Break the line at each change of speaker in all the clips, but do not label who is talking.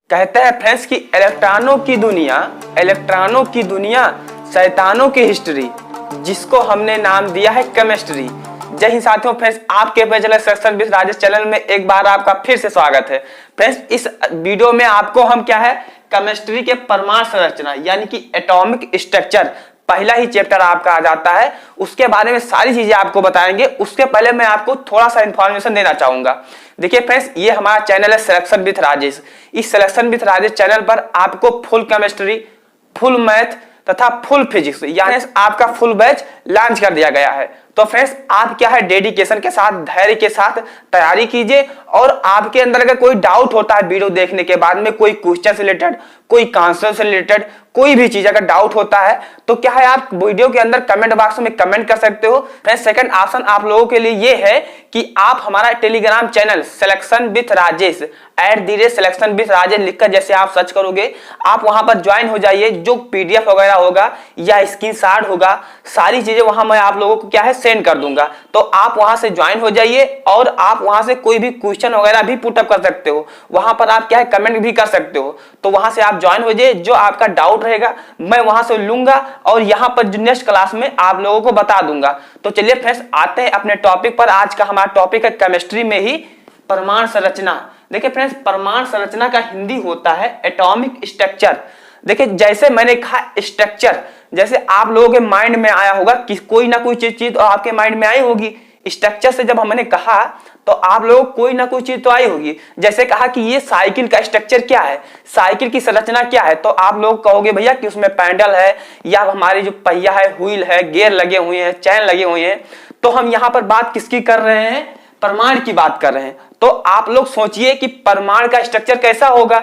कहते हैं फ्रेंड्स कि इलेक्ट्रॉनों की दुनिया शैतानों की हिस्ट्री, जिसको हमने नाम दिया है केमिस्ट्री। जय हिंद साथियों। फ्रेंड्स आपके सेक्शन विद राजेश चैनल में एक बार आपका फिर से स्वागत है। फ्रेंड्स इस वीडियो में आपको हम क्या है केमिस्ट्री के परमाणु संरचना यानी कि एटॉमिक स्ट्रक्चर पहला ही चैप्टर आपका आ जाता है, उसके बारे में सारी चीजें आपको बताएंगे। उसके पहले मैं आपको थोड़ा सा इंफॉर्मेशन देना चाहूंगा। देखिए फ्रेंड्स, ये हमारा चैनल है सिलेक्शन विद राजेश। इस सिलेक्शन विद राजेश चैनल पर आपको फुल केमिस्ट्री, फुल मैथ तथा फुल फिजिक्स यानी आपका फुल बैच लॉन्च कर दिया गया है। तो फ्रेंड्स आप क्या है डेडिकेशन के साथ, धैर्य के साथ तैयारी कीजिए। और आपके अंदर अगर कोई डाउट होता है वीडियो देखने के बाद में, कोई क्वेश्चन से रिलेटेड, कोई कॉन्सेप्ट से रिलेटेड, कोई भी चीज अगर डाउट होता है तो क्या है आप वीडियो के अंदर कमेंट बॉक्स में कमेंट कर सकते हो। फ्रेंड्स सेकंड ऑप्शन आप लोगों के लिए ये है कि आप हमारा Telegram channel selection with Rajesh @selection with Rajesh लिखकर जैसे आप सर्च करोगे आप वहां पर ज्वाइन हो जाइए। जो पीडीएफ वगैरह होगा या स्क्रीनशॉट होगा, सारी चीजें वहां मैं आप लोगों को क्या है सेंड कर दूंगा। तो आप वहां से ज्वाइन हो जाइए और आप वहां से कोई भी क्वेश्चन वगैरह भी पुटअप कर सकते हो। वहां पर आप क्या है कमेंट भी कर सकते हो। तो वहां से आप ज्वाइन हो जाइए। जो आपका डाउट रहेगा मैं वहां से लूंगा और यहां पर नेक्स्ट क्लास में आप लोगों को बता दूंगा। तो चलिए फ्रेंड्स आते हैं अपने टॉपिक पर। आज का हमारा टॉपिक है केमिस्ट्री में ही परमाणु संरचना। देखिए फ्रेंड्स परमाणु संरचना का हिंदी होता है एटॉमिक स्ट्रक्चर। देखिए जैसे मैंने कहा स्ट्रक्चर, जैसे आप लोगों के माइंड में आया होगा कि कोई ना कोई चीज तो आपके माइंड में आई होगी। स्ट्रक्चर से जब हमने कहा तो आप लोगों को कोई ना कोई चीज तो आई होगी। जैसे कहा कि ये साइकिल का स्ट्रक्चर क्या है, साइकिल की संरचना क्या है, तो आप लोग कहोगे भैया कि उसमें पैडल है या हमारी जो पहिया है, व्हील है, गियर लगे हुए हैं, चैन लगे हुए हैं। तो हम यहाँ पर बात किसकी कर रहे हैं, परमाणु की बात कर रहे हैं। तो आप लोग सोचिए कि परमाणु का स्ट्रक्चर कैसा होगा,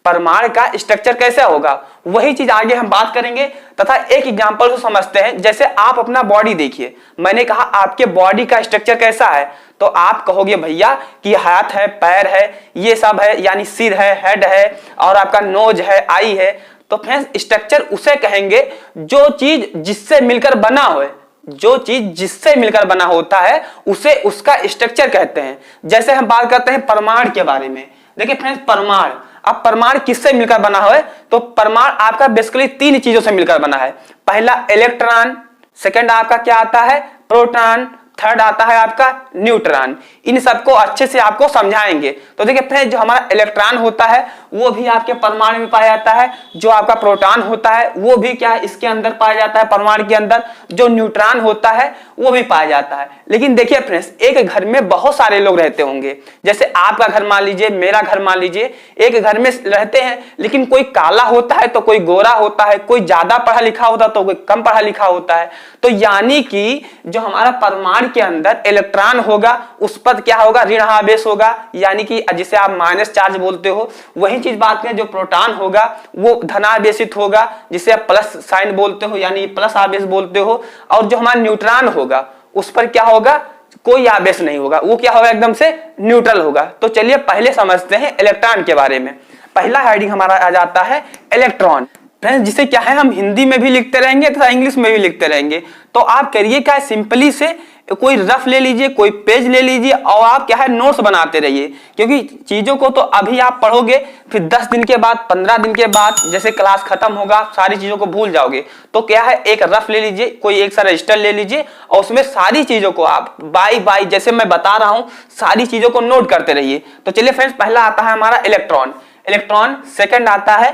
परमाणु का स्ट्रक्चर कैसा होगा, वही चीज आगे हम बात करेंगे। तथा एक एग्जांपल को समझते हैं। जैसे आप अपना बॉडी देखिए, मैंने कहा आपके बॉडी का स्ट्रक्चर कैसा है, तो आप कहोगे भैया कि हाथ है, पैर है, ये सब है, यानी सिर है, हेड है और आपका नोज है, आई है। तो फ्रेंड्स स्ट्रक्चर उसे कहेंगे जो चीज जिससे मिलकर बना हो, जो चीज जिससे मिलकर बना होता है उसे उसका स्ट्रक्चर कहते हैं। जैसे हम बात करते हैं परमाणु के बारे में। देखिए फ्रेंड्स परमाणु, अब परमाणु किससे मिलकर बना है, तो परमाणु आपका बेसिकली तीन चीजों से मिलकर बना है। पहला इलेक्ट्रॉन, सेकंड आपका क्या आता है प्रोटॉन, थर्ड आता है आपका न्यूट्रॉन। इन सबको अच्छे से आपको समझाएंगे। तो देखिए फ्रेंड्स जो हमारा इलेक्ट्रॉन होता है वो भी आपके परमाणु में पाया जाता है। जो आपका प्रोटॉन होता है वो भी क्या है इसके अंदर पाया जाता है, परमाणु के अंदर। जो न्यूट्रॉन होता है वो भी पाया जाता है। लेकिन देखिए फ्रेंड्स एक घर में बहुत सारे लोग रहते होंगे। जैसे आपका घर मान लीजिए, मेरा घर मान लीजिए, एक घर में रहते हैं, लेकिन कोई काला होता है तो कोई गोरा होता है, कोई ज्यादा पढ़ा लिखा होता है तो कोई कम पढ़ा लिखा होता है। तो यानी कि जो हमारा परमाणु के अंदर इलेक्ट्रॉन होगा उस पर क्या होगा, ऋण आवेश होगा, यानी कि जिसे आप माइनस चार्ज बोलते हो। वही चीज बात करें जो प्रोटॉन होगा वो धनावेशित होगा, जिसे आप प्लस साइन बोलते हो, यानी प्लस आवेश बोलते हो। और जो हमारा न्यूट्रॉन होगा उस पर क्या होगा, कोई आवेश नहीं होगा, वो क्या होगा एकदम से न्यूट्रल होगा। तो चलिए पहले समझते हैं इलेक्ट्रॉन के बारे में। पहला हेडिंग हमारा आ जाता है इलेक्ट्रॉन। फ्रेंड्स जिसे क्या है हम हिंदी में भी लिखते रहेंगे तथा इंग्लिश में भी लिखते रहेंगे। तो आप करिए क्या है सिंपली से कोई रफ ले लीजिए, कोई पेज ले लीजिए और आप क्या है नोट्स बनाते रहिए। क्योंकि चीजों को तो अभी आप पढ़ोगे, फिर 10 दिन के बाद, 15 दिन के बाद जैसे क्लास खत्म होगा सारी चीजों को भूल जाओगे। तो क्या है एक रफ ले लीजिए, कोई एक सा रजिस्टर ले लीजिए और उसमें सारी चीजों को आप बाई बाई जैसे मैं बता रहा हूं सारी चीजों को नोट करते रहिए। तो चलिए फ्रेंड्स पहला आता है हमारा इलेक्ट्रॉन, सेकंड आता है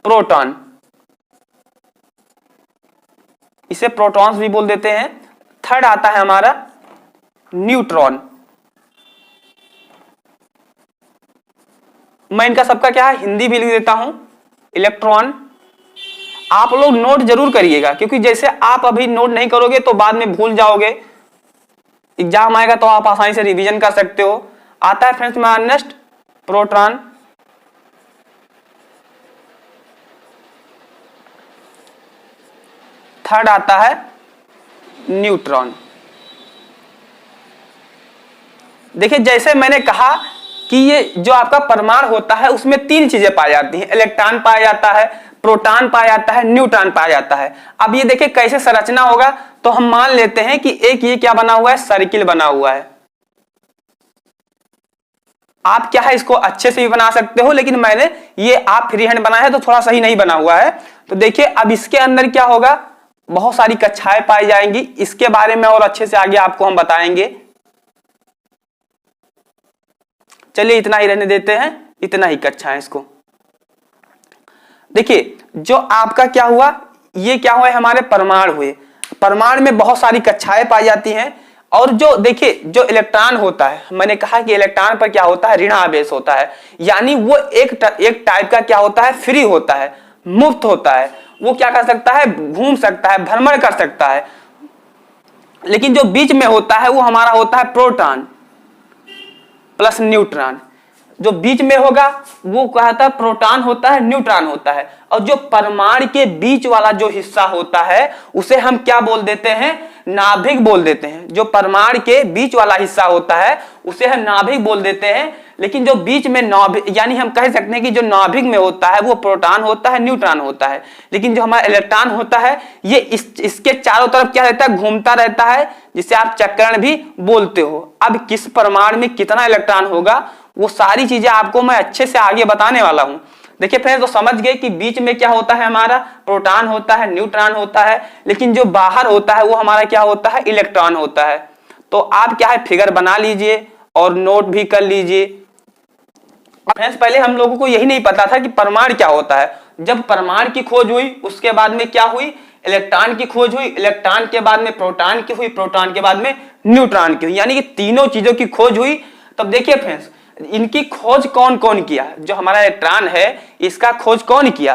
प्रोटॉन, इसे प्रोटॉन्स भी बोल देते हैं। थर्ड आता है हमारा न्यूट्रॉन। मैं इनका सबका क्या है हिंदी भी लिख देता हूं, इलेक्ट्रॉन। आप लोग नोट जरूर करिएगा, क्योंकि जैसे आप अभी नोट नहीं करोगे तो बाद में भूल जाओगे, एग्जाम आएगा तो आप आसानी से रिवीजन कर सकते हो। आता है फ्रेंड्स हमारा नेक्स्ट प्रोटॉन, थर्ड आता है न्यूट्रॉन। देखिए जैसे मैंने कहा कि ये जो आपका परमाणु होता है उसमें तीन चीजें पाई जाती हैं, इलेक्ट्रॉन पाया जाता है, प्रोटॉन पाया जाता है, न्यूट्रॉन पाया जाता है। अब ये देखिए कैसे संरचना होगा, तो हम मान लेते हैं कि एक ये क्या बना हुआ है, सर्किल बना हुआ है। आप क्या है इसको अच्छे से भी बना सकते हो, लेकिन मैंने ये आप फ्री हैंड बनाया है तो थोड़ा सही नहीं बना हुआ है। तो देखिए अब इसके अंदर क्या होगा, बहुत सारी कक्षाएं पाई जाएंगी, इसके बारे में और अच्छे से आगे आपको हम बताएंगे। चलिए इतना ही रहने देते हैं, इतना ही कक्षाएं इसको। देखिए जो आपका क्या हुआ, ये क्या हुआ, हमारे परमाणु हुए। परमाणु में बहुत सारी कक्षाएं पाई जाती हैं, और जो देखिए जो इलेक्ट्रॉन होता है, मैंने कहा कि इलेक्ट्रॉन पर क्या होता है, ऋण आवेश होता है, यानी वो एक टाइप का क्या होता है, फ्री होता है, मुक्त होता है, वो क्या कर सकता है, घूम सकता है, भ्रमण कर सकता है। लेकिन जो बीच में होता है वो हमारा होता है प्रोटॉन प्लस न्यूट्रॉन। जो बीच में होगा वो कहता है प्रोटॉन होता है, न्यूट्रॉन होता है। और जो परमाणु के बीच वाला जो हिस्सा होता है उसे हम क्या बोल देते हैं, नाभिक बोल देते हैं। जो परमाणु के बीच वाला हिस्सा होता है उसे हम नाभिक बोल देते हैं। लेकिन जो बीच में नाभिक, यानी हम कह सकते हैं कि जो नाभिक में होता है वो प्रोटॉन होता है, न्यूट्रॉन होता है। लेकिन जो हमारा इलेक्ट्रॉन होता है ये इसके चारों तरफ क्या रहता है, घूमता रहता है, जिसे आप चक्रण भी बोलते हो। अब किस परमाणु में कितना इलेक्ट्रॉन होगा वो सारी चीजें आपको मैं अच्छे से आगे बताने वाला हूं। देखिए फ्रेंड्स, तो समझ गए कि बीच में क्या होता है, हमारा प्रोटॉन होता है, न्यूट्रॉन होता है, लेकिन जो बाहर होता है वो हमारा क्या होता है, इलेक्ट्रॉन होता है। तो आप क्या है फिगर बना लीजिए और नोट भी कर लीजिए। फ्रेंड्स पहले हम लोगों को यही नहीं पता था कि परमाणु क्या होता है। जब परमाणु की खोज हुई उसके बाद में क्या हुई, इलेक्ट्रॉन की खोज हुई, इलेक्ट्रॉन के बाद में प्रोटॉन की हुई, प्रोटॉन के बाद में न्यूट्रॉन की हुई, यानी कि तीनों चीजों की खोज हुई। तब देखिए फ्रेंड्स, इनकी खोज कौन कौन किया, जो हमारा इलेक्ट्रॉन है इसका खोज कौन किया,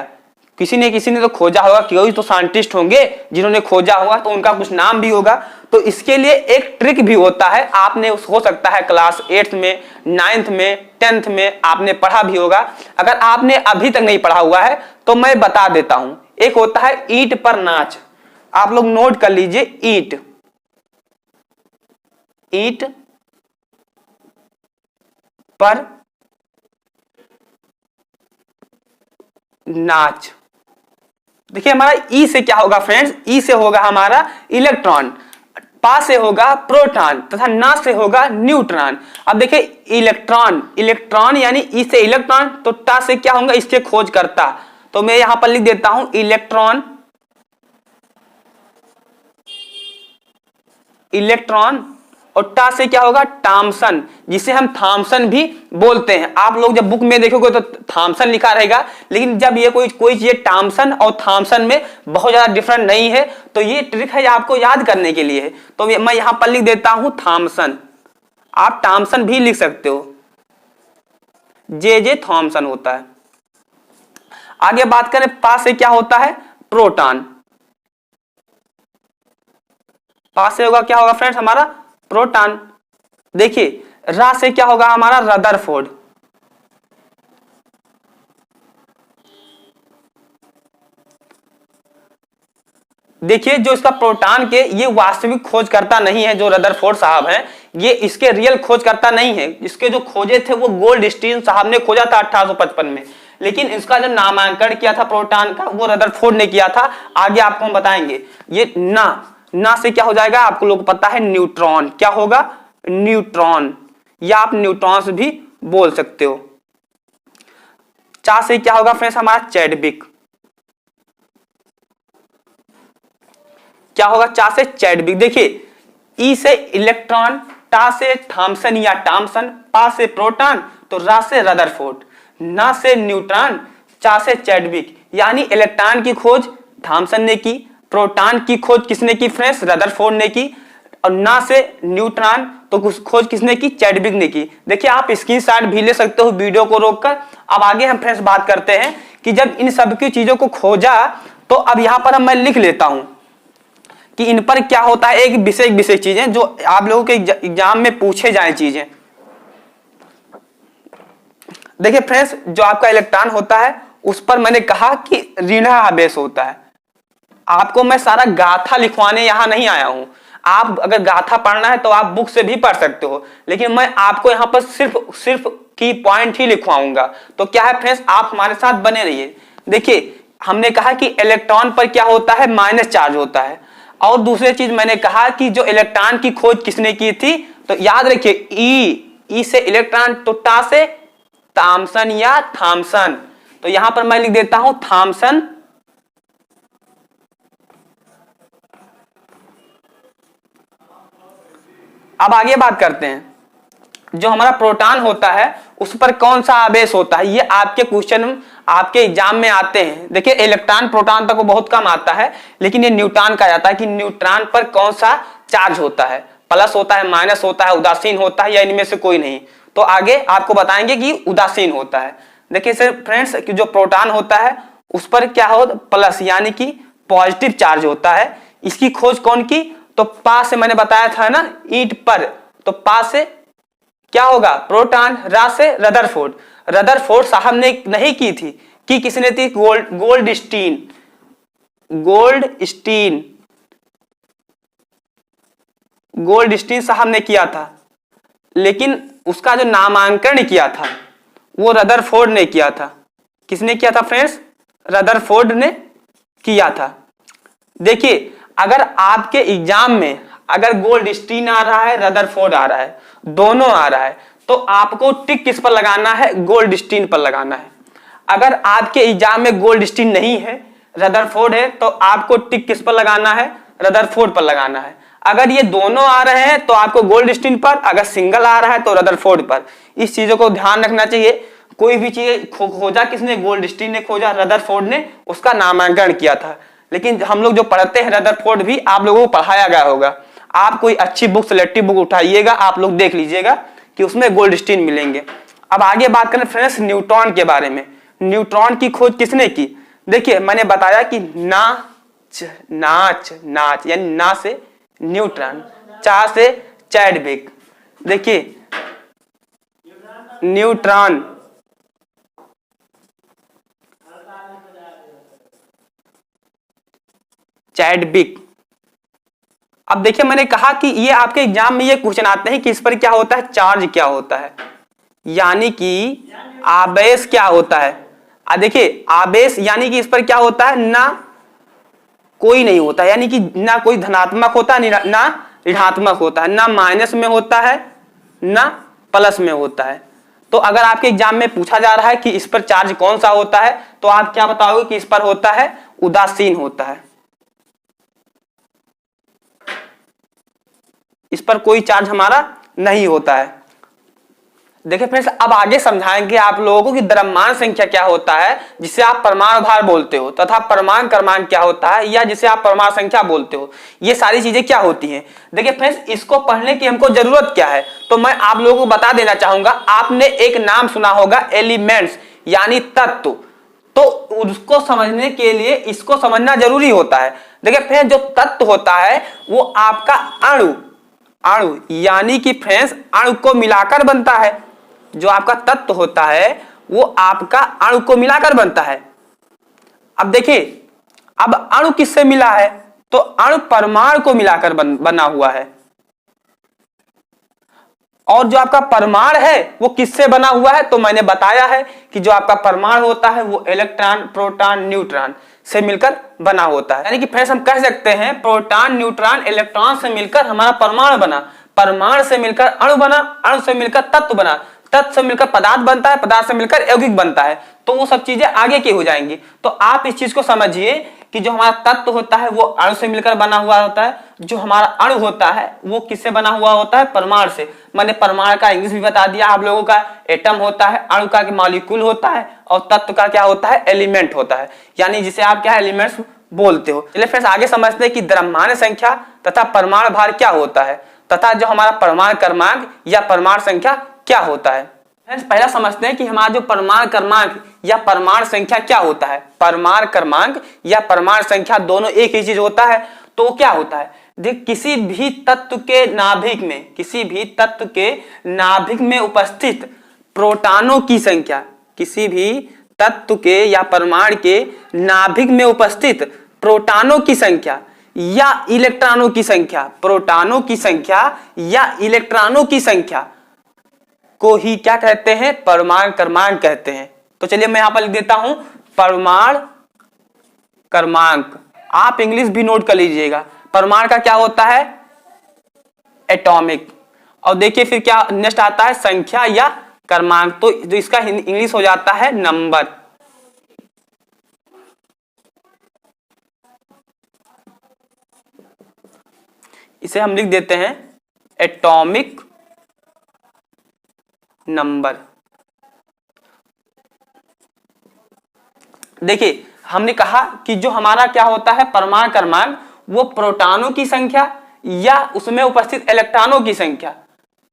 किसी ने तो खोजा होगा, कोई तो साइंटिस्ट होंगे जिन्होंने खोजा होगा, तो उनका कुछ नाम भी होगा। तो इसके लिए एक ट्रिक भी होता है, आपने हो सकता है क्लास 8th में, 9th में, 10th में आपने पढ़ा भी होगा। अगर आपने अभी तक नहीं पढ़ा हुआ है तो मैं बता देता हूं। एक होता है ईंट पर नाच, आप लोग नोट कर लीजिए, ईंट पर नाच। देखिए हमारा ई से क्या होगा फ्रेंड्स, ई से होगा हमारा इलेक्ट्रॉन, पा से होगा प्रोटॉन तथा ना से होगा न्यूट्रॉन। अब देखिए इलेक्ट्रॉन यानी ई से इलेक्ट्रॉन, तो टा से क्या होगा, इसके खोज करता। तो मैं यहां पर लिख देता हूं इलेक्ट्रॉन, और टा से क्या होगा, थॉम्सन, जिसे हम थॉम्सन भी बोलते हैं। आप लोग जब बुक में देखोगे तो थॉम्सन लिखा रहेगा, लेकिन जब ये कोई चीज थॉम्सन और थॉम्सन में बहुत ज्यादा डिफरेंट नहीं है, तो ये ट्रिक है आपको याद करने के लिए। तो मैं यहां पर लिख देता हूं थॉम्सन, आप थॉम्सन भी लिख सकते हो, जे थॉम्सन होता है। आगे बात करें पा से क्या होता है, प्रोटॉन, पा से होगा क्या होगा फ्रेंड्स, हमारा प्रोटॉन। देखिए रा से क्या होगा, हमारा रदरफोर्ड, देखिए जो इसका प्रोटॉन के ये वास्तविक खोज करता नहीं है, जो रदरफोर्ड साहब हैं ये इसके रियल खोज करता नहीं है। इसके जो खोजे थे वो गोल्डस्टीन साहब ने खोजा था 1855 में, लेकिन इसका जो नामांकन किया था प्रोटॉन का वो रदरफोर्ड ने किया था। आगे आपको हम बताएंगे। ये ना से क्या हो जाएगा, आपको लोग पता है न्यूट्रॉन, क्या होगा, न्यूट्रॉन, या आप न्यूट्रॉन्स भी बोल सकते हो। चा से क्या होगा फ्रेंड्स, हमारा चैडविक, क्या होगा, चा से चैडविक। देखिए ई से इलेक्ट्रॉन, टा से थॉम्सन या टॉम्सन, पा से प्रोटॉन, तो रा से रदरफोर्ड, ना से न्यूट्रॉन, चा से चैडविक। यानी इलेक्ट्रॉन की खोज थॉम्सन ने की, प्रोटॉन की खोज किसने की फ्रेंड्स, रदरफोर्ड ने की, और ना से न्यूट्रॉन तो खोज किसने की, चैडविक ने की। देखिए आप स्क्रीनशॉट भी ले सकते हो वीडियो को रोककर। अब आगे हम फ्रेंड्स बात करते हैं कि जब इन सब की चीजों को खोजा, तो अब यहां पर मैं लिख लेता हूं कि इन पर क्या होता है, एक विषय चीजें जो आप लोगों के एग्जाम में पूछे जाए चीजें। देखिए फ्रेंड्स, जो आपका इलेक्ट्रॉन होता है उस पर मैंने कहा कि ऋण आवेश होता है। आपको मैं सारा गाथा लिखवाने यहां नहीं आया हूं। आप अगर गाथा पढ़ना है तो आप बुक से भी पढ़ सकते हो, लेकिन मैं आपको यहां पर सिर्फ की पॉइंट ही लिखवाऊंगा। तो क्या है फ्रेंड्स, आप हमारे साथ बने रहिए। देखिए हमने कहा कि इलेक्ट्रॉन पर क्या होता है, माइनस चार्ज होता है। और दूसरी चीज मैंने कहा कि जो इलेक्ट्रॉन की खोज किसने की थी, तो याद रखिए ई ई से इलेक्ट्रॉन, तो टा से थॉमसन या थॉमसन। तो यहां पर मैं लिख देता हूं थॉमसन। अब आगे बात करते हैं, जो हमारा प्रोटॉन होता है उस पर कौन सा आवेश होता है। ये आपके क्वेश्चन आपके एग्जाम में आते हैं। देखिए इलेक्ट्रॉन प्रोटॉन तक वो बहुत कम आता है, लेकिन ये न्यूट्रॉन का आता है कि न्यूट्रॉन पर कौन सा चार्ज होता है, प्लस होता है, माइनस होता है, उदासीन होता है, या इनमें से कोई नहीं। तो आगे आपको बताएंगे कि उदासीन होता है। देखिए सर फ्रेंड्स कि जो प्रोटॉन होता है उस पर क्या हो, प्लस यानी कि पॉजिटिव चार्ज होता है। इसकी खोज कौन की, तो पास से मैंने बताया था ना ईंट पर, तो पास से क्या होगा प्रोटॉन, रा से रदरफोर्ड। रदरफोर्ड साहब ने नहीं की थी, कि किसने थी, गोल्डस्टीन। गोल्डस्टीन साहब ने किया था, लेकिन उसका जो नामांकन किया था वो रदरफोर्ड ने किया था। किसने किया था फ्रेंड्स, रदरफोर्ड ने किया था। देखिए अगर आपके एग्जाम में अगर गोल्डस्टीन आ रहा है, रदरफोर्ड आ रहा है, दोनों आ रहा है, तो आपको टिक किस पर लगाना है, गोल्डस्टीन पर लगाना है। अगर आपके एग्जाम में गोल्डस्टीन नहीं है, रदरफोर्ड है, तो आपको टिक किस पर लगाना है, रदरफोर्ड पर लगाना है। अगर ये दोनों आ रहे हैं तो आपको गोल्डस्टीन पर, अगर सिंगल आ रहा है तो रदरफोर्ड पर। इस चीजों को ध्यान रखना चाहिए। कोई भी चीज खोजा किसने, गोल्डस्टीन ने खोजा, रदरफोर्ड ने उसका नामांकन किया था। लेकिन हम लोग जो पढ़ते हैं रदरफोर्ड भी आप लोगों को पढ़ाया गया होगा। आप कोई अच्छी बुक, सिलेक्टिव बुक उठाइएगा, आप लोग देख लीजिएगा कि उसमें गोल्डस्टीन मिलेंगे। अब आगे बात करें फ्रेंड्स न्यूट्रॉन के बारे में। न्यूट्रॉन की खोज किसने की, देखिए मैंने बताया कि नाच नाच नाच यानी ना से न्यूट्रॉन, चा से चैडविक। देखिए न्यूट्रॉन चैडविक। अब देखिए मैंने कहा कि ये आपके एग्जाम में ये क्वेश्चन आते हैं कि इस पर क्या होता है, चार्ज क्या होता है, यानी कि आवेश क्या होता है। देखिए आवेश यानी कि इस पर क्या होता है, ना कोई नहीं होता, यानी कि ना कोई धनात्मक होता है ना ऋणात्मक होता है, ना माइनस में होता है ना प्लस में होता है। तो अगर आपके एग्जाम में पूछा जा रहा है कि इस पर चार्ज कौन सा होता है, तो आप क्या बताओगे कि इस पर होता है उदासीन होता है, इस पर कोई चार्ज हमारा नहीं होता है। देखिए फ्रेंड्स अब आगे समझाएंगे आप लोगों को कि द्रव्यमान संख्या क्या होता है, जिसे आप परमाणु भार बोलते हो, तथा परमाणु क्रमांक क्या होता है, या जिसे आप परमाणु संख्या बोलते हो। ये सारी चीजें क्या होती हैं। देखिए फ्रेंड्स इसको पढ़ने की हमको जरूरत क्या है, तो मैं आप लोगों को बता देना चाहूंगा। आपने एक नाम सुना होगा एलिमेंट्स यानी तत्व, तो उसको समझने के लिए इसको समझना जरूरी होता है। देखिए फ्रेंड्स जो तत्व होता है वो आपका अणु यानी कि फ्रेंड्स अणु को मिलाकर बनता है। जो आपका तत्व होता है वो आपका अणु को मिलाकर बनता है। अब देखिए अब अणु किससे मिला है, तो अणु परमाणु को मिलाकर बना हुआ है। और जो आपका परमाणु है वो किससे बना हुआ है, तो मैंने बताया है कि जो आपका परमाणु होता है वो इलेक्ट्रॉन, प्रोटॉन, न्यूट्रॉन से मिलकर बना होता है। यानी कि फ्रेंड्स हम कह सकते हैं प्रोटॉन, न्यूट्रॉन, इलेक्ट्रॉन से मिलकर हमारा परमाणु बना, परमाणु से मिलकर अणु बना, अणु से मिलकर तत्व बना, तत्व से मिलकर पदार्थ बनता है, पदार्थ से मिलकर यौगिक बनता है। तो वो सब चीजें आगे की हो जाएंगी। तो आप इस चीज को समझिए कि जो हमारा तत्व होता है वो अणु से मिलकर बना हुआ होता है, जो हमारा अणु होता है वो किससे बना हुआ होता है, परमाणु से। मैंने परमाणु का इंग्लिश भी बता दिया आप लोगों का, एटम होता है, अणु का मॉलिक्यूल होता है, और तत्व का क्या होता है, एलिमेंट होता है, यानी जिसे आप क्या एलिमेंट्स बोलते हो। चलिए फ्रेंड्स आगे समझते हैं कि द्रव्यमान संख्या तथा परमाणु भार क्या होता है, तथा जो हमारा परमाणु क्रमांक या परमाणु संख्या क्या होता है। फ्रेंड्स पहला समझते हैं कि हमारा जो परमाणु क्रमांक या परमाणु संख्या क्या होता है। परमाणु क्रमांक या परमाणु संख्या दोनों एक ही चीज होता है। तो वो क्या होता है, देख किसी भी तत्व के नाभिक में, किसी भी तत्व के नाभिक में उपस्थित प्रोटॉनों की संख्या, किसी भी तत्व के या परमाणु के नाभिक में उपस्थित प्रोटॉनों की संख्या या इलेक्ट्रॉनों की संख्या, प्रोटॉनों की संख्या या इलेक्ट्रॉनों की संख्या को ही क्या कहते हैं, परमाणु क्रमांक कहते हैं। तो चलिए मैं यहां पर लिख देता हूं परमाणु क्रमांक। आप इंग्लिश भी नोट कर लीजिएगा। परमाणु का क्या होता है, एटॉमिक, और देखिए फिर क्या नेक्स्ट आता है, संख्या या क्रमांक। तो जो इसका इंग्लिश हो जाता है नंबर। इसे हम लिख देते हैं एटॉमिक नंबर। देखिए हमने कहा कि जो हमारा क्या होता है परमाणु क्रमांक, वो प्रोटॉनों की संख्या या उसमें उपस्थित इलेक्ट्रॉनों की संख्या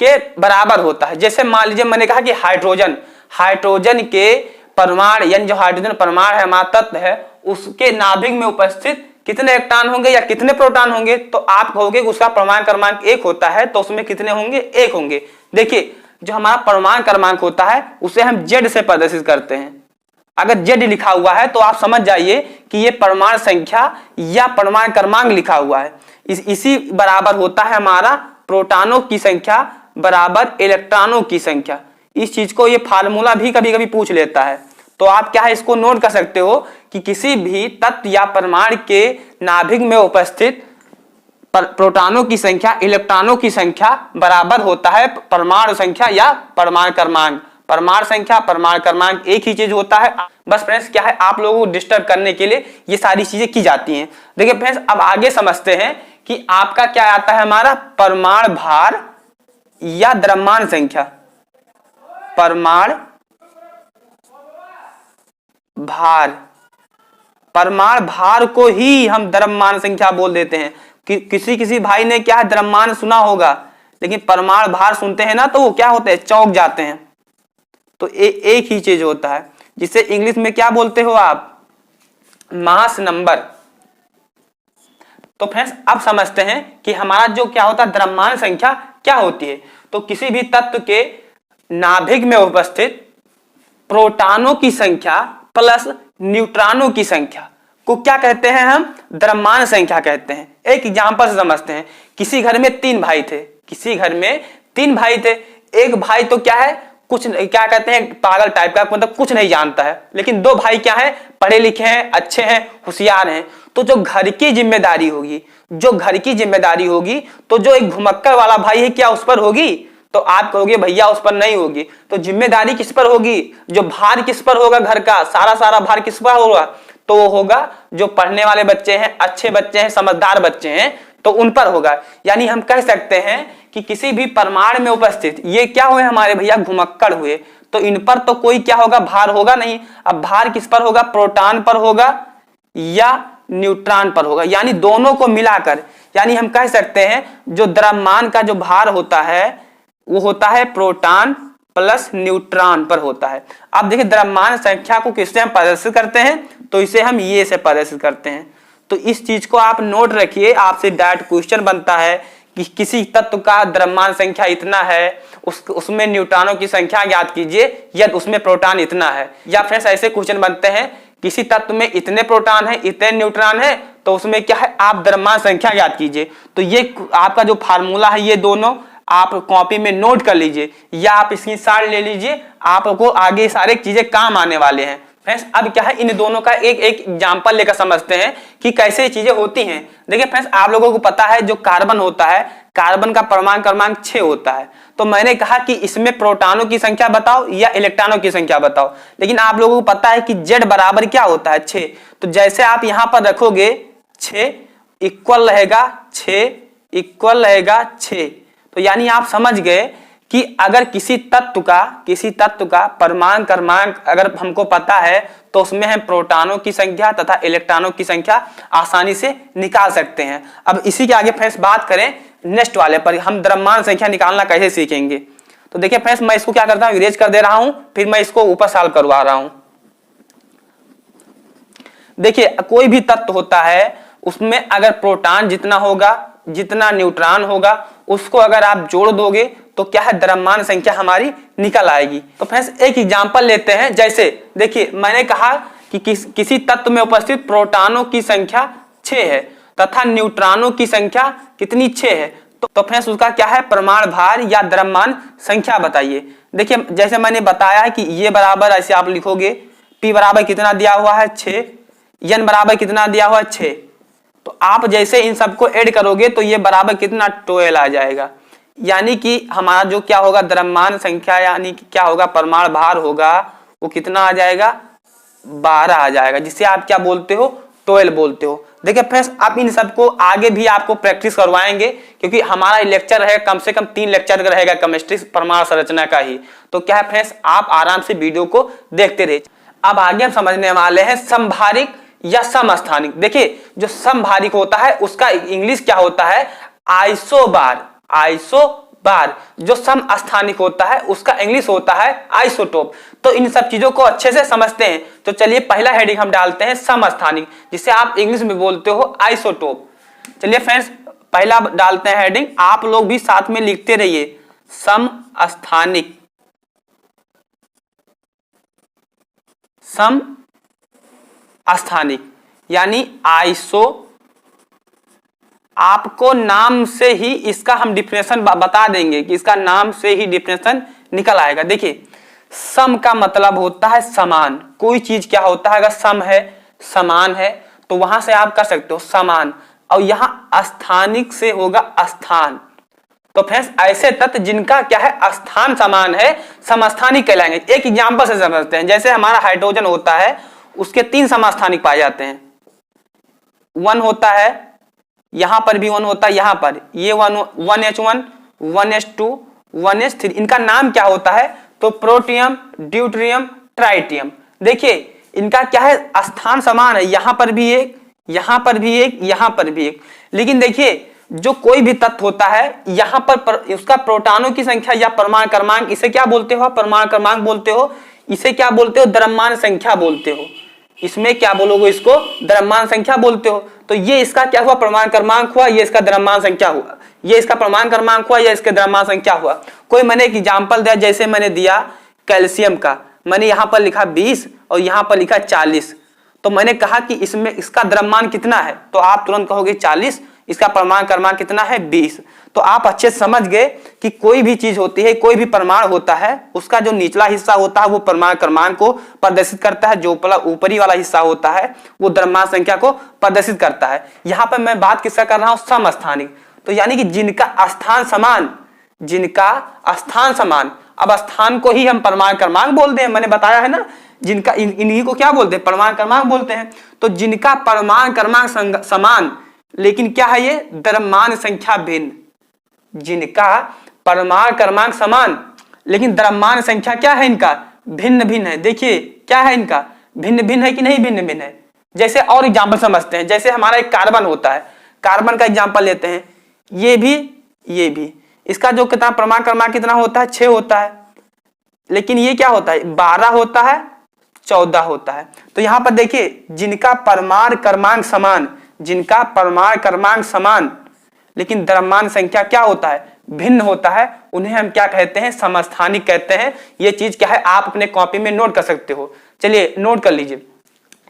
के बराबर होता है। जैसे मान लीजिए मैंने कहा कि हाइड्रोजन के परमाणु यानी जो हाइड्रोजन परमाणु है हमारा तत्व है, उसके नाभिक में उपस्थित कितने इलेक्ट्रॉन होंगे या कितने प्रोटॉन होंगे, तो आप कहोगे कि उसका परमाणु क्रमांक 1 होता है, तो उसमें कितने होंगे, 1 होंगे। देखिए जो हमारा परमाणु क्रमांक होता है उसे हम Z से प्रदर्शित करते हैं। अगर Z लिखा हुआ है तो आप समझ जाइए कि ये परमाणु संख्या या परमाणु क्रमांक लिखा हुआ है। इसी बराबर होता है हमारा प्रोटॉनों की संख्या बराबर इलेक्ट्रॉनों की संख्या। इस चीज को ये फार्मूला भी कभी कभी पूछ लेता है, तो आप क्या है इसको नोट कर सकते हो कि किसी भी तत्व या परमाणु के नाभिक में उपस्थित प्रोटॉनों की संख्या इलेक्ट्रॉनों की संख्या बराबर होता है परमाणु संख्या या परमाणु क्रमांक। परमाणु संख्या परमाणु क्रमांक एक ही चीज होता है। बस फ्रेंड्स क्या है आप लोगों को डिस्टर्ब करने के लिए ये सारी चीजें की जाती हैं। देखिए फ्रेंड्स अब आगे समझते हैं कि आपका क्या आता है हमारा परमाणु भार या द्रव्यमान संख्या। परमाणु भार, परमाणु भार को ही हम द्रव्यमान संख्या बोल देते हैं। किसी भाई ने क्या है द्रव्यमान सुना होगा, लेकिन परमाणु भार सुनते हैं ना तो वो क्या होते हैं, चौंक जाते हैं। तो एक ही चीज होता है, जिसे इंग्लिश में क्या बोलते हो आप, मास नंबर। तो फ्रेंड्स अब समझते हैं कि हमारा जो क्या होता है द्रव्यमान संख्या क्या होती है। तो किसी भी तत्व के नाभिक में उपस्थित प्रोटॉनों की संख्या प्लस न्यूट्रॉनों की संख्या को क्या कहते हैं, हम द्रव्यमान संख्या कहते हैं। एक एग्जांपल से समझते हैं। किसी घर में 3 भाई थे, किसी घर में 3 भाई थे। एक भाई तो क्या है कुछ क्या कहते हैं पागल टाइप का, मतलब कुछ नहीं जानता है, लेकिन 2 भाई क्या है पढ़े लिखे हैं, अच्छे हैं, होशियार हैं। तो जो घर की जिम्मेदारी होगी, तो जो एक घुमक्कर वाला भाई है क्या उस पर होगी, तो आप कहोगे भैया उस पर नहीं होगी। तो जिम्मेदारी किस पर होगी, जो भार किस पर होगा, घर का सारा भार किस पर होगा, तो वो होगा जो पढ़ने वाले बच्चे हैं, अच्छे बच्चे हैं, समझदार बच्चे हैं, तो उन पर होगा। यानी हम कह सकते हैं कि किसी भी परमाणु में उपस्थित ये क्या हुए हमारे भैया घुमक्कड़ हुए, तो इन पर तो कोई क्या होगा भार होगा नहीं। अब भार किस पर होगा, प्रोटॉन पर होगा या न्यूट्रॉन पर होगा, यानी दोनों को मिलाकर। यानी हम कह सकते हैं जो द्रव्यमान का जो भार होता है वो होता है प्रोटॉन प्लस न्यूट्रॉन पर होता है। अब देखिए द्रव्यमान संख्या को किससे हम प्रदर्शित करते हैं, तो इसे हम ये से प्रदर्शित करते हैं। तो इस चीज को आप नोट रखिए, आपसे डायरेक्ट क्वेश्चन बनता है कि किसी तत्व का द्रव्यमान संख्या इतना है, उसमें न्यूट्रॉनों की संख्या ज्ञात कीजिए या उसमें प्रोटॉन इतना है। या फिर ऐसे क्वेश्चन बनते हैं किसी तत्व में इतने प्रोटॉन है इतने न्यूट्रॉन है, तो उसमें क्या है आप द्रव्यमान संख्या ज्ञात कीजिए। तो ये आपका जो फार्मूला है ये दोनों आप कॉपी में नोट कर लीजिए या आप स्क्रीनशॉट ले लीजिए, आपको आगे सारे चीजें काम आने वाले हैं। फ्रेंड्स अब क्या है इन दोनों का एक एग्जांपल लेकर समझते हैं कि कैसे चीजें होती हैं। देखिए फ्रेंड्स आप लोगों को पता है जो कार्बन होता है, कार्बन का परमाणु क्रमांक 6 होता है। तो मैंने कहा कि इसमें प्रोटॉनों की संख्या बताओ या इलेक्ट्रॉनों की संख्या बताओ, लेकिन आप लोगों को पता है कि Z बराबर क्या होता है 6। तो जैसे आप यहां पर रखोगे 6 इक्वल रहेगा 6, तो यानी आप समझ गए कि अगर किसी तत्व का परमाणु क्रमांक अगर हमको पता है तो उसमें हम प्रोटॉनों की संख्या तथा इलेक्ट्रॉनों की संख्या आसानी से निकाल सकते हैं। अब इसी के आगे फ्रेंड्स बात करें नेक्स्ट वाले पर, हम द्रव्यमान संख्या निकालना कैसे सीखेंगे। तो देखिए फ्रेंड्स मैं इसको क्या करता हूं इरेज कर दे रहा हूं, फिर मैं इसको ऊपर सॉल्व करवा रहा हूं। देखिए कोई भी तत्व होता है उसमें अगर प्रोटॉन जितना होगा जितना न्यूट्रॉन होगा उसको अगर आप जोड़ दोगे तो क्या है द्रव्यमान संख्या हमारी निकल आएगी। तो फ्रेंड्स एक एग्जांपल लेते हैं। जैसे देखिए मैंने कहा कि किसी तत्व में उपस्थित प्रोटॉनों की संख्या 6 है तथा न्यूट्रॉनों की संख्या कितनी 6 है, तो फ्रेंड्स उसका क्या है परमाणु भार या द्रव्यमान संख्या बताइए। देखिए जैसे मैंने बताया है कि ये बराबर ऐसे आप लिखोगे P बराबर कितना दिया हुआ है 6, N बराबर कितना दिया हुआ है 6। तो आप जैसे इन सबको ऐड करोगे तो ये बराबर कितना 12 आ जाएगा। यानी कि हमारा जो क्या होगा द्रव्यमान संख्या, यानी कि क्या होगा परमाणु भार होगा, वो कितना आ जाएगा 12 आ जाएगा, जिसे आप क्या बोलते हो 12 बोलते हो। देखिए फ्रेंड्स, आप इन सबको आगे भी आपको प्रैक्टिस करवाएंगे, क्योंकि हमारा लेक्चर रहेगा कम से कम 3 लेक्चर रहेगा केमिस्ट्री परमाणु संरचना का ही। तो क्या है फ्रेंड्स, आप आराम से वीडियो को देखते रहिए। अब आगे हम समझने वाले हैं समभारिक या समस्थानिक। देखिए जो समभारिक होता है उसका इंग्लिश क्या होता है आइसोबार। आइसोबार जो समस्थानिक होता है उसका इंग्लिश होता है आइसोटोप। तो इन सब चीजों को अच्छे से समझते हैं। तो चलिए पहला हेडिंग हम डालते हैं समस्थानिक, जिसे आप इंग्लिश में बोलते हो आइसोटोप। चलिए फ्रेंड्स पहला डालते हैं हेडिंग, आप लोग भी साथ में लिखते रहिए समस्थानिक। समस्थानिक यानी आइसो, आपको नाम से ही इसका हम डिफिनेशन बता देंगे कि इसका नाम से ही डिफिनेशन निकल आएगा। देखिए सम का मतलब होता है समान, कोई चीज क्या होता है अगर सम है समान है तो वहां से आप कर सकते हो समान, और यहां स्थानिक से होगा स्थान। तो फ्रेंड्स ऐसे तत्व जिनका क्या है स्थान समान है समस्थानिक कहलाएंगे। एक एग्जांपल से समझते हैं, जैसे हमारा हाइड्रोजन होता है उसके 3 समस्थानिक पाए जाते हैं। 1 होता है, यहां पर भी 1 होता है, यहां पर ये 1H1 1H2 1H3, इनका नाम क्या होता है तो प्रोटियम ड्यूटेरियम ट्राइटियम। देखिए इनका क्या है स्थान समान है, यहां पर भी एक, यहां पर भी एक, यहां पर भी एक। लेकिन देखिए जो कोई भी तत्व होता है यहां पर उसका प्रोटॉनों की संख्या या परमाणु क्रमांक, इसे क्या बोलते हो परमाणु क्रमांक बोलते हो, इसे क्या बोलते हो द्रव्यमान संख्या बोलते हो। इसमें क्या बोलोगे इसको द्रव्यमान संख्या बोलते हो। तो ये इसका क्या हुआ परमाणु क्रमांक हुआ, ये इसका द्रव्यमान संख्या हुआ, ये इसका परमाणु क्रमांक हुआ, ये इसके द्रव्यमान संख्या हुआ। कोई मैंने एक एग्जांपल दिया, जैसे मैंने दिया कैल्शियम का, मैंने यहां पर लिखा 20 और यहां पर लिखा 40, तो मैंने कहा कि इसमें इसका द्रव्यमान कितना है, तो आप तुरंत कहोगे 40, इसका परमाणु क्रमांक कितना है 20। तो आप अच्छे से समझ गए कि कोई भी चीज होती है, कोई भी परमाणु होता है, उसका जो निचला हिस्सा होता है वो परमाणु क्रमांक को प्रदर्शित करता है, जो ऊपरी वाला हिस्सा होता है वो द्रव्यमान संख्या को प्रदर्शित करता है। यहां पर मैं बात किसका कर रहा हूं समस्थानिक, तो यानी कि जिनका स्थान समान, जिनका स्थान समान। अब स्थान को ही हम परमाणु क्रमांक बोलते हैं, मैंने बताया है ना, जिनका इन्हीं को क्या बोलते हैं परमाणु क्रमांक बोलते हैं। तो जिनका परमाणु क्रमांक समान लेकिन क्या है ये द्रव्यमान संख्या भिन्न, जिनका परमाणु क्रमांक समान लेकिन द्रव्यमान संख्या क्या है इनका भिन्न भिन्न है। देखिए क्या है इनका भिन्न भिन्न है कि नहीं भिन्न भिन्न है। जैसे और एग्जांपल समझते हैं, जैसे हमारा एक कार्बन होता है, कार्बन का एग्जांपल लेते हैं, ये भी इसका जो कितना परमाणु क्रमांक कितना होता है 6 होता है, लेकिन ये क्या होता है 12 होता है 14 होता है। तो यहां पर देखिए जिनका परमाणु क्रमांक समान, जिनका परमाणु क्रमांक समान लेकिन द्रव्यमान संख्या क्या होता है भिन्न होता है, उन्हें हम क्या कहते हैं समस्थानिक कहते हैं। ये चीज क्या है आप अपने कॉपी में नोट कर सकते हो। चलिए नोट कर लीजिए,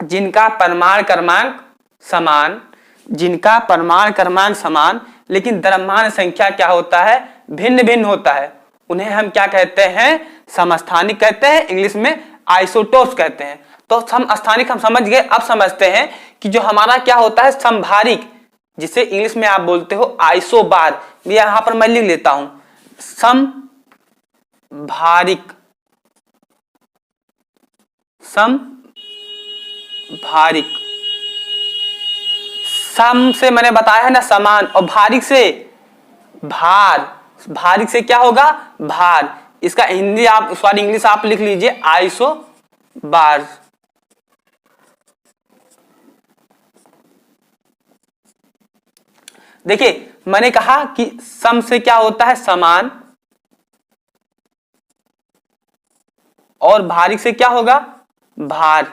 जिनका परमाणु क्रमांक समान, जिनका परमाणु क्रमांक समान लेकिन द्रव्यमान संख्या क्या होता है भिन्न भिन्न होता है, उन्हें हम क्या कहते हैं समस्थानिक कहते हैं, इंग्लिश में आइसोटोप्स कहते हैं। तो समस्थानिक हम समझ गए। अब समझते हैं कि जो हमारा क्या होता है समभारिक, जिसे इंग्लिश में आप बोलते हो आइसोबार, यहां पर मैं लिख लेता हूं समभारिक। समभारिक, सम से मैंने बताया है ना समान, और भारिक से भार, भारिक से क्या होगा भार। इसका हिंदी आप सॉरी इंग्लिश आप लिख लीजिए आइसोबार। देखिए मैंने कहा कि सम से क्या होता है समान, और भारिक से क्या होगा भार।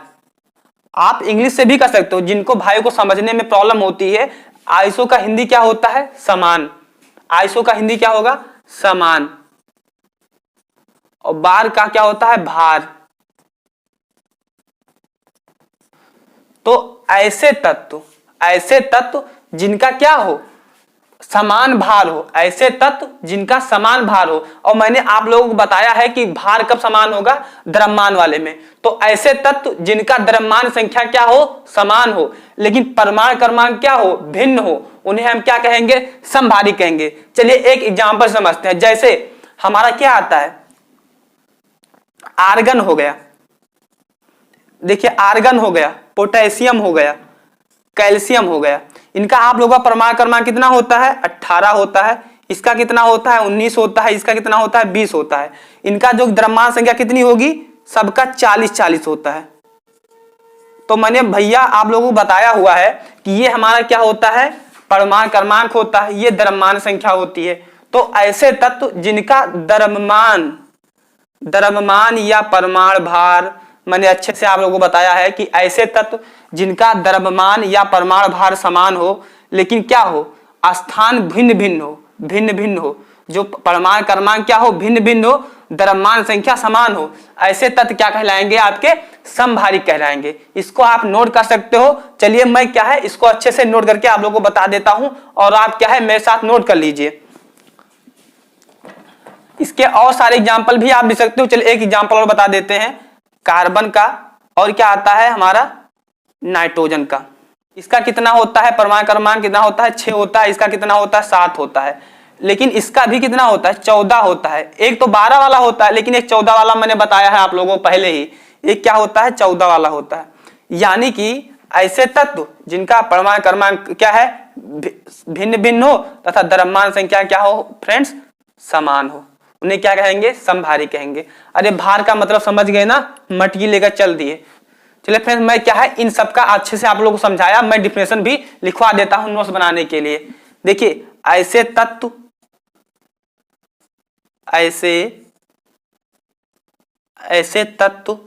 आप इंग्लिश से भी कर सकते हो, जिनको भाइयों को समझने में प्रॉब्लम होती है। आइसो का हिंदी क्या होता है समान, आइसो का हिंदी क्या होगा समान, और बार का क्या होता है भार। तो ऐसे तत्व जिनका क्या हो समान भार हो, ऐसे तत्व जिनका समान भार हो। और मैंने आप लोगों को बताया है कि भार कब समान होगा, द्रव्यमान वाले में। तो ऐसे तत्व जिनका द्रव्यमान संख्या क्या हो, समान हो, लेकिन परमाणु क्रमांक क्या हो, भिन्न हो, उन्हें हम क्या कहेंगे, समभारी कहेंगे। चलिए एक एग्जांपल समझते हैं। जैसे हमारा क्या आता है, आर्गन हो गया, देखिए आर्गन हो गया, पोटेशियम हो गया, कैल्शियम हो गया। इनका आप लोगों का परमाणु क्रमांक कितना होता है, 18 होता है। इसका कितना होता है, 19 होता है। इसका कितना होता है, 20 होता है। इनका जो द्रव्यमान संख्या कितनी होगी, सबका 40-40 होता है। तो मैंने भैया आप लोगों को बताया हुआ है कि ये हमारा क्या होता है, परमाणु क्रमांक होता है, ये द्रव्यमान संख्या होती है। तो ऐसे तत्व जिनका द्रव्यमान या परमाणु भार, मैंने अच्छे से आप लोगों को बताया है कि ऐसे तत्व जिनका द्रव्यमान या परमाणु भार समान हो, लेकिन क्या हो, स्थान भिन्न भिन्न हो, जो परमाणु क्रमांक क्या हो, भिन्न भिन्न हो, द्रव्यमान संख्या समान हो, ऐसे तत्व क्या कहलाएंगे, आपके समभारी कहलाएंगे। इसको आप नोट कर सकते हो। चलिए मैं क्या है इसको अच्छे से नोट करके आप लोगों को बता देता हूं, और आप क्या है मेरे साथ नोट कर लीजिए। इसके और सारे एग्जाम्पल भी आप दे सकते हो। चलिए एक एग्जाम्पल और बता देते हैं, कार्बन का, और क्या आता है हमारा, नाइट्रोजन का। इसका कितना होता है, परमाणु क्रमांक कितना होता है, 6 होता है। इसका कितना होता है, 7 होता है। लेकिन इसका भी कितना होता है, 14 होता है। एक तो 12 वाला होता है, लेकिन एक 14 वाला मैंने बताया है आप लोगों को पहले ही, एक क्या होता है, 14 वाला होता है। यानी कि ऐसे तत्व जिनका परमाणु क्रमांक क्या है, भिन्न भिन्न हो, तथा द्रव्यमान संख्या क्या हो फ्रेंड्स, समान हो, उन्हें क्या कहेंगे, समभारी कहेंगे। अरे भार का मतलब समझ गए ना, मटकी लेकर चल दिए। चलिए फ्रेंड्स मैं क्या है इन सबका अच्छे से आप लोगों को समझाया, मैं डिफिनेशन भी लिखवा देता हूं नोट्स बनाने के लिए। देखिए ऐसे तत्व, ऐसे तत्व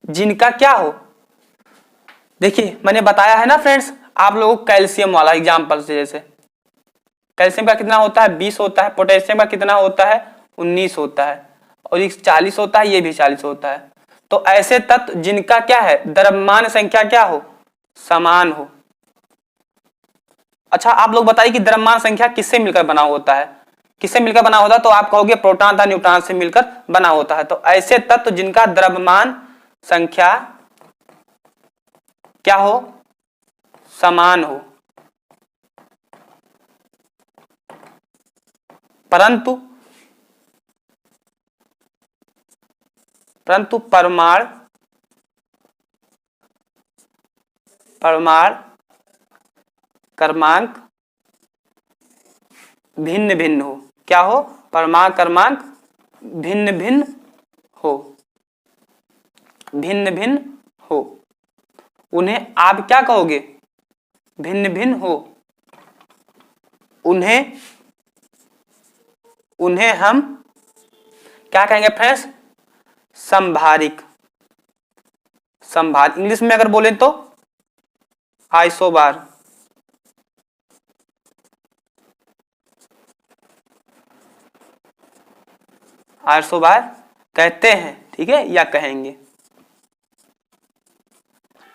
जिनका क्या हो, देखिए मैंने बताया है ना फ्रेंड्स आप लोगों को, कैल्शियम वाला एग्जांपल से, जैसे कैल्शियम का कितना होता है, 20 होता है। पोटेशियम का कितना होता है, 19 होता है। और ये 40 होता है, ये भी 40 होता है। तो ऐसे तत्व जिनका क्या है, द्रव्यमान संख्या क्या हो, समान हो। अच्छा आप लोग बताइए कि द्रव्यमान संख्या किससे मिलकर बना होता है, किससे मिलकर बना होता है, तो आप कहोगे प्रोटॉन तथा न्यूट्रॉन से मिलकर बना होता है। तो ऐसे तत्व जिनका द्रव्यमान संख्या क्या हो, समान हो, परंतु परमाणु क्रमांक भिन्न भिन्न हो। क्या हो, परमाणु क्रमांक भिन्न भिन्न हो, भिन्न भिन्न हो। उन्हें आप क्या कहोगे, भिन्न भिन्न हो। उन्हें हम क्या कहेंगे फ्रेंड्स, समभारिक। इंग्लिश में अगर बोले तो आइसोबार। आइसोबार कहते हैं, ठीक है, या कहेंगे।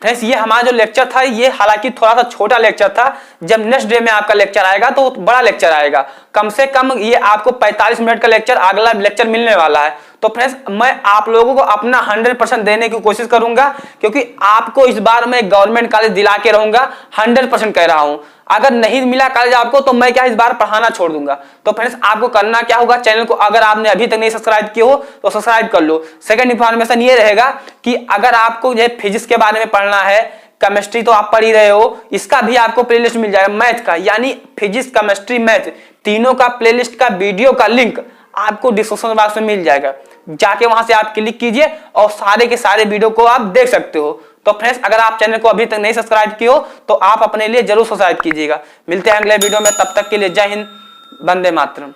फ्रेंड्स ये हमारा जो लेक्चर था, ये हालांकि थोड़ा सा छोटा लेक्चर था। जब नेक्स्ट डे में आपका लेक्चर आएगा तो बड़ा लेक्चर आएगा, कम से कम ये आपको 45 मिनट का लेक्चर, अगला लेक्चर मिलने वाला है। तो फ्रेंड्स मैं आप लोगों को अपना 100% देने की कोशिश करूंगा, क्योंकि आपको इस बार मैं गवर्नमेंट कॉलेज दिला के रहूंगा, 100% कह रहा हूं। अगर नहीं मिला कॉलेज आपको तो मैं क्या इस बार पढ़ाना छोड़ दूंगा। तो फ्रेंड्स आपको करना क्या होगा, चैनल को अगर आपने अभी तक नहीं सब्सक्राइब किया हो तो सब्सक्राइब कर लो। सेकंड इंफॉर्मेशन ये रहेगा कि अगर आपको जो फिजिक्स के बारे में पढ़ना है, केमिस्ट्री तो आप पढ़ ही रहे हो, इसका भी आपको प्लेलिस्ट मिल जाएगा। मैथ का यानी फिजिक्स, केमिस्ट्री, मैथ तीनों का प्लेलिस्ट का वीडियो का लिंक आपको डिस्क्रिप्शन बॉक्स में मिल जाएगा। जाके वहां से आप क्लिक कीजिए और सारे के सारे वीडियो को आप देख सकते हो। तो फ्रेंड्स अगर आप चैनल को अभी तक नहीं सब्सक्राइब किए हो तो आप अपने लिए जरूर सब्सक्राइब कीजिएगा। मिलते हैं अगले वीडियो में, तब तक के लिए जय हिंद, वंदे मातरम।